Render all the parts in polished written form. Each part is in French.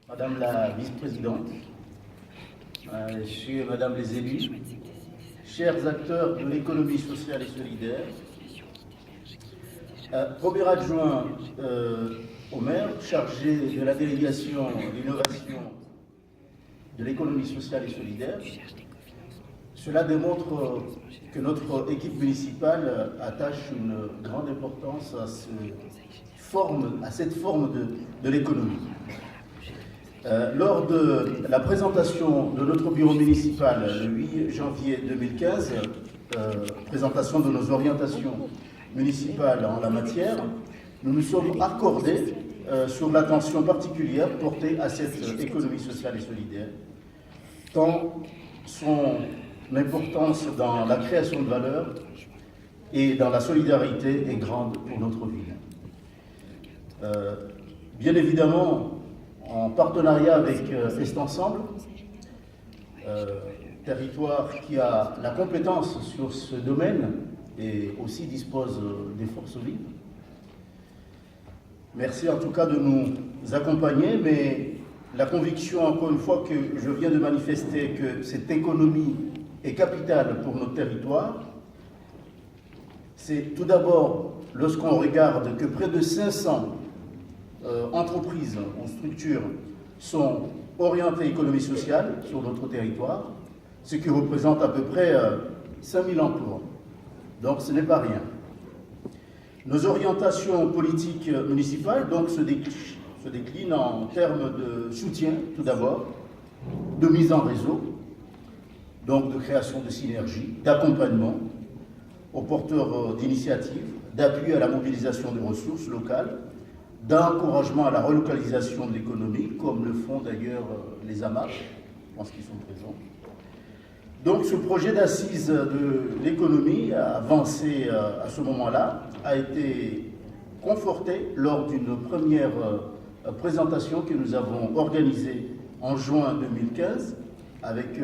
Madame la vice-présidente, messieurs et madame les élus, chers acteurs de l'économie sociale et solidaire, premier adjoint au maire, chargé de la délégation d'innovation de l'économie sociale et solidaire, cela démontre que notre équipe municipale attache une grande importance à cette forme de l'économie. Lors de la présentation de notre bureau municipal le 8 janvier 2015, présentation de nos orientations municipales en la matière, nous nous sommes accordés sur l'attention particulière portée à cette économie sociale et solidaire, tant son importance dans la création de valeur et dans la solidarité est grande pour notre ville. Bien évidemment, en partenariat avec Est Ensemble, territoire qui a la compétence sur ce domaine et aussi dispose des forces vives. Merci en tout cas de nous accompagner, mais la conviction, encore une fois, que je viens de manifester, que cette économie est capitale pour notre territoire, c'est tout d'abord lorsqu'on regarde que près de 500 entreprises ou structures sont orientées économie sociale sur notre territoire, ce qui représente à peu près 5000 emplois. Donc ce n'est pas rien. Nos orientations politiques municipales donc, se déclinent en termes de soutien, tout d'abord, de mise en réseau, donc de création de synergies, d'accompagnement aux porteurs d'initiatives, d'appui à la mobilisation des ressources locales, d'encouragement à la relocalisation de l'économie, comme le font d'ailleurs les AMAP, je pense qu'ils sont présents. Donc ce projet d'assises de l'économie avancé à ce moment-là a été conforté lors d'une première présentation que nous avons organisée en juin 2015 avec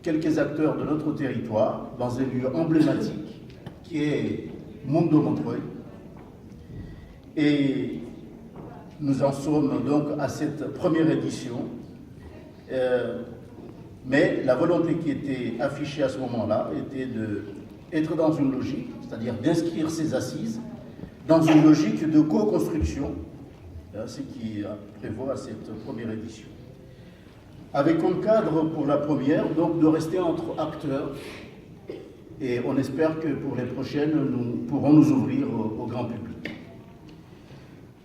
quelques acteurs de notre territoire dans un lieu emblématique qui est Mundo Montreuil. Et nous en sommes donc à cette première édition. Mais la volonté qui était affichée à ce moment-là était d'être dans une logique, c'est-à-dire d'inscrire ces assises dans une logique de co-construction, ce qui prévoit cette première édition. Avec comme cadre pour la première, donc de rester entre acteurs, et on espère que pour les prochaines, nous pourrons nous ouvrir au grand public.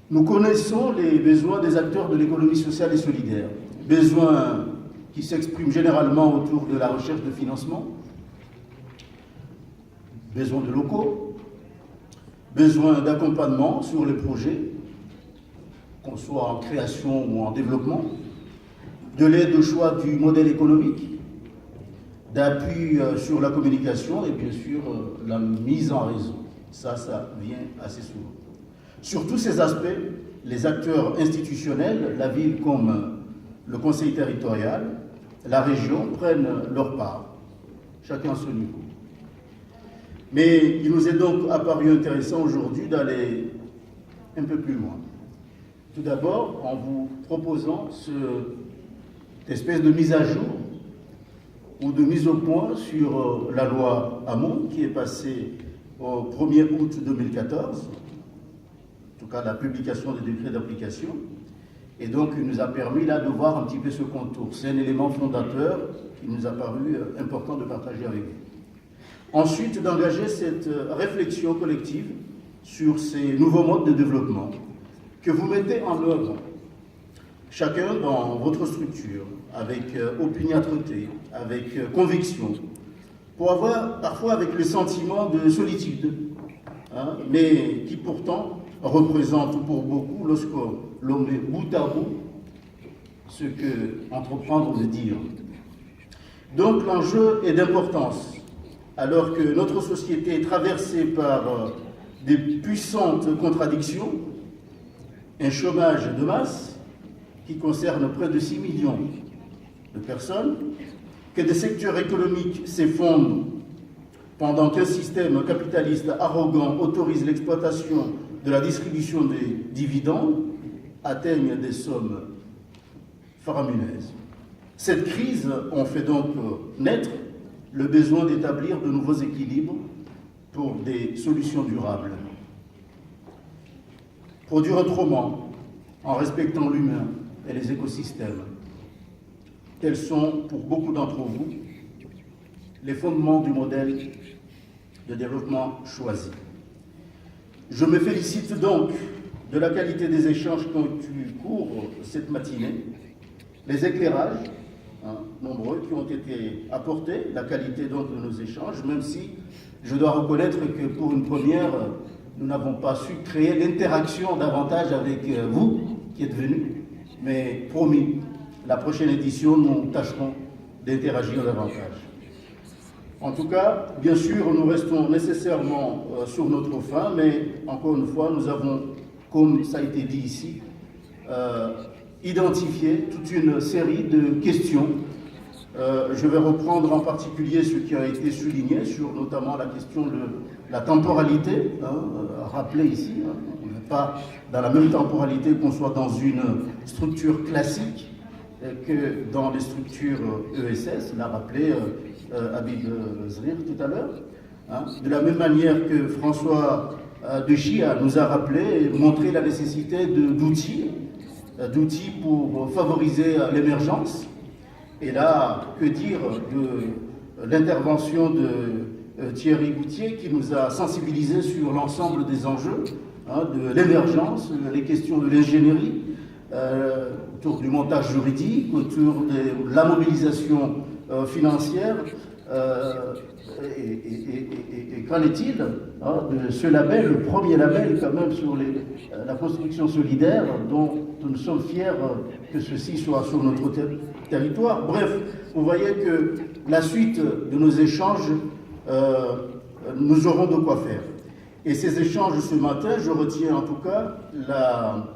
Nous connaissons les besoins des acteurs de l'économie sociale et solidaire, besoins qui s'expriment généralement autour de la recherche de financement, besoin de locaux, besoin d'accompagnement sur les projets, qu'on soit en création ou en développement, de l'aide au choix du modèle économique, d'appui sur la communication et bien sûr la mise en réseau. Ça vient assez souvent. Sur tous ces aspects, les acteurs institutionnels, la ville comme le conseil territorial, la région prennent leur part, chacun à son niveau. Mais il nous est donc apparu intéressant aujourd'hui d'aller un peu plus loin. Tout d'abord, en vous proposant cette espèce de mise à jour ou de mise au point sur la loi Hamon qui est passée au 1er août 2014, en tout cas la publication des décrets d'application. Et donc, il nous a permis là de voir un petit peu ce contour. C'est un élément fondateur qui nous a paru important de partager avec vous. Ensuite, d'engager cette réflexion collective sur ces nouveaux modes de développement que vous mettez en œuvre, chacun dans votre structure, avec opiniâtreté, avec conviction, pour avoir parfois avec le sentiment de solitude, mais qui pourtant représente pour beaucoup, lorsque l'on met bout à bout, ce que entreprendre veut dire. Donc l'enjeu est d'importance, alors que notre société est traversée par des puissantes contradictions, un chômage de masse qui concerne près de 6 millions de personnes, que des secteurs économiques s'effondrent pendant qu'un système capitaliste arrogant autorise l'exploitation de la distribution des dividendes, atteignent des sommes faramineuses. Cette crise en fait donc naître le besoin d'établir de nouveaux équilibres pour des solutions durables. Produire autrement, en respectant l'humain et les écosystèmes. Tels sont, pour beaucoup d'entre vous, les fondements du modèle de développement choisi. Je me félicite donc de la qualité des échanges qui ont eu cours cette matinée, les éclairages nombreux qui ont été apportés, la qualité donc de nos échanges, même si je dois reconnaître que pour une première, nous n'avons pas su créer l'interaction davantage avec vous qui êtes venus, mais promis, la prochaine édition, nous tâcherons d'interagir davantage. En tout cas, bien sûr, nous restons nécessairement sur notre faim, mais encore une fois, nous avons, comme ça a été dit ici, identifié toute une série de questions. Je vais reprendre en particulier ce qui a été souligné sur notamment la question de la temporalité, rappelé ici. On n'est pas dans la même temporalité qu'on soit dans une structure classique que dans les structures ESS, l'a rappelé Habib Zrir tout à l'heure. De la même manière que François de Chia nous a rappelé et montré la nécessité d'outils pour favoriser l'émergence. Et là, que dire de l'intervention de Thierry Goutier qui nous a sensibilisés sur l'ensemble des enjeux de l'émergence, les questions de l'ingénierie, autour du montage juridique, autour de la mobilisation financière. Et qu'en est-il de ce label, le premier label quand même sur la construction solidaire, dont nous sommes fiers que ceci soit sur notre territoire. Bref, vous voyez que la suite de nos échanges, nous aurons de quoi faire. Et ces échanges ce matin, je retiens en tout cas la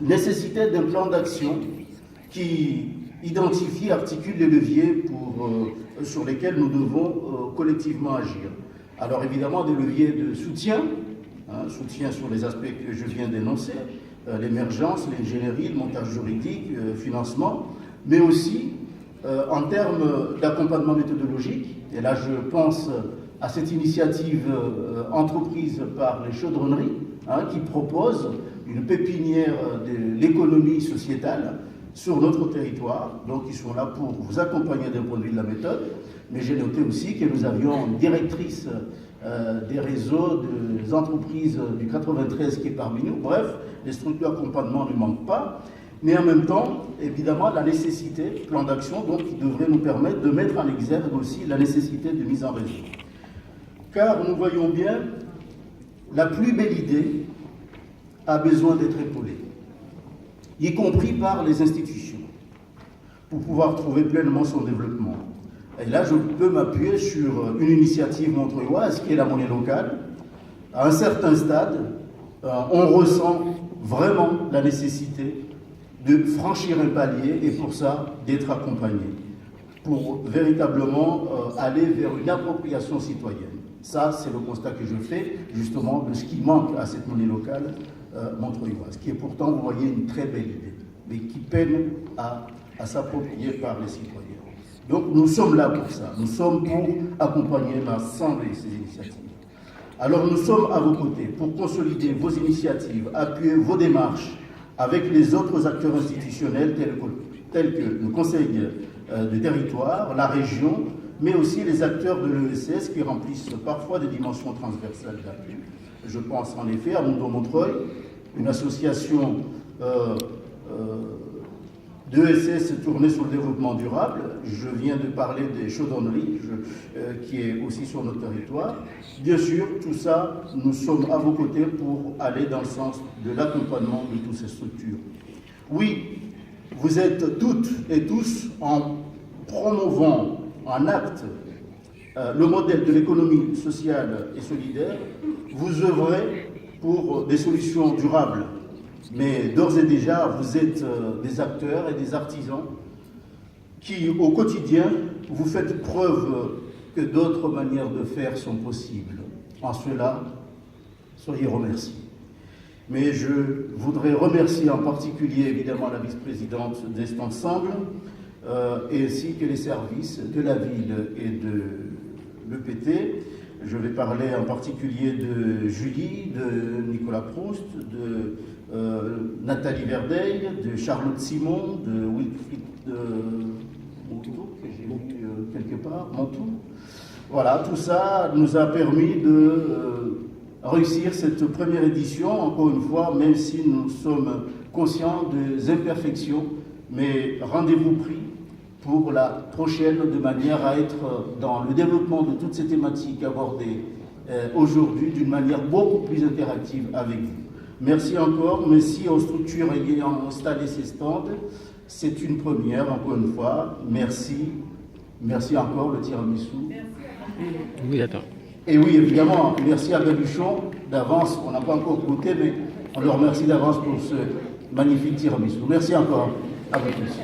nécessité d'un plan d'action qui identifie, articule les leviers sur lesquels nous devons collectivement agir. Alors évidemment des leviers de soutien, soutien sur les aspects que je viens d'énoncer, l'émergence, l'ingénierie, le montage juridique, financement, mais aussi en termes d'accompagnement méthodologique. Et là je pense à cette initiative entreprise par les chaudronneries qui propose une pépinière de l'économie sociétale sur notre territoire, donc ils sont là pour vous accompagner d'un point de vue de la méthode, mais j'ai noté aussi que nous avions une directrice des réseaux des entreprises du 93 qui est parmi nous. Bref, les structures d'accompagnement ne manquent pas, mais en même temps, évidemment, la nécessité, plan d'action, donc qui devrait nous permettre de mettre en exergue aussi la nécessité de mise en réseau. Car nous voyons bien, la plus belle idée a besoin d'être épaulée, y compris par les institutions, pour pouvoir trouver pleinement son développement. Et là, je peux m'appuyer sur une initiative montreuilloise qui est la monnaie locale. À un certain stade, on ressent vraiment la nécessité de franchir un palier et pour ça, d'être accompagné, pour véritablement aller vers une appropriation citoyenne. Ça, c'est le constat que je fais, justement, de ce qui manque à cette monnaie locale montreuilloise, qui est pourtant, vous voyez, une très belle idée, mais qui peine à s'approprier par les citoyens. Donc, nous sommes là pour ça. Nous sommes pour accompagner l'ensemble de ces initiatives. Alors, nous sommes à vos côtés pour consolider vos initiatives, appuyer vos démarches avec les autres acteurs institutionnels tels que le Conseil de territoire, la région, mais aussi les acteurs de l'ESS qui remplissent parfois des dimensions transversales d'appui. Je pense en effet à Mundo Montreuil, une association d'ESS tournée sur le développement durable. Je viens de parler des chaudronneries, qui est aussi sur notre territoire. Bien sûr, tout ça, nous sommes à vos côtés pour aller dans le sens de l'accompagnement de toutes ces structures. Oui, vous êtes toutes et tous en promouvant en acte le modèle de l'économie sociale et solidaire, vous œuvrez pour des solutions durables. Mais d'ores et déjà, vous êtes des acteurs et des artisans qui, au quotidien, vous faites preuve que d'autres manières de faire sont possibles. En cela, soyez remerciés. Mais je voudrais remercier en particulier évidemment la vice-présidente d'Est Ensemble, ainsi que les services de la ville et de l'EPT. Je vais parler en particulier de Julie, de Nicolas Proust, de Nathalie Verdeil, de Charlotte Simon, de Wilfried Montou, que j'ai vu quelque part, Montou. Voilà, tout ça nous a permis de réussir cette première édition, encore une fois, même si nous sommes conscients des imperfections, mais rendez-vous pris pour la prochaine, de manière à être dans le développement de toutes ces thématiques abordées aujourd'hui d'une manière beaucoup plus interactive avec vous. Merci encore, merci aux structures ayant installé ces stands. C'est une première, encore une fois. Merci. Merci encore, le tiramisu. Oui, attends. Et oui, évidemment, merci à Babuchon d'avance. On n'a pas encore goûté, mais on le remercie d'avance pour ce magnifique tiramisu. Merci encore à vous tous.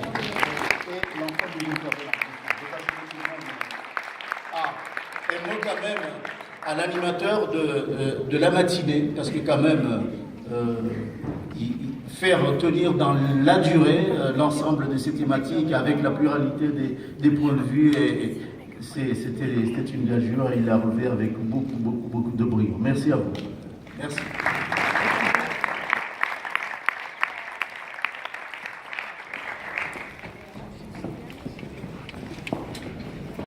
Et moi quand même à l'animateur de la matinée, parce que quand même faire tenir dans la durée l'ensemble de ces thématiques avec la pluralité des points de vue, c'était une gageure et il l'a relevé avec beaucoup de brio. Merci à vous. Merci.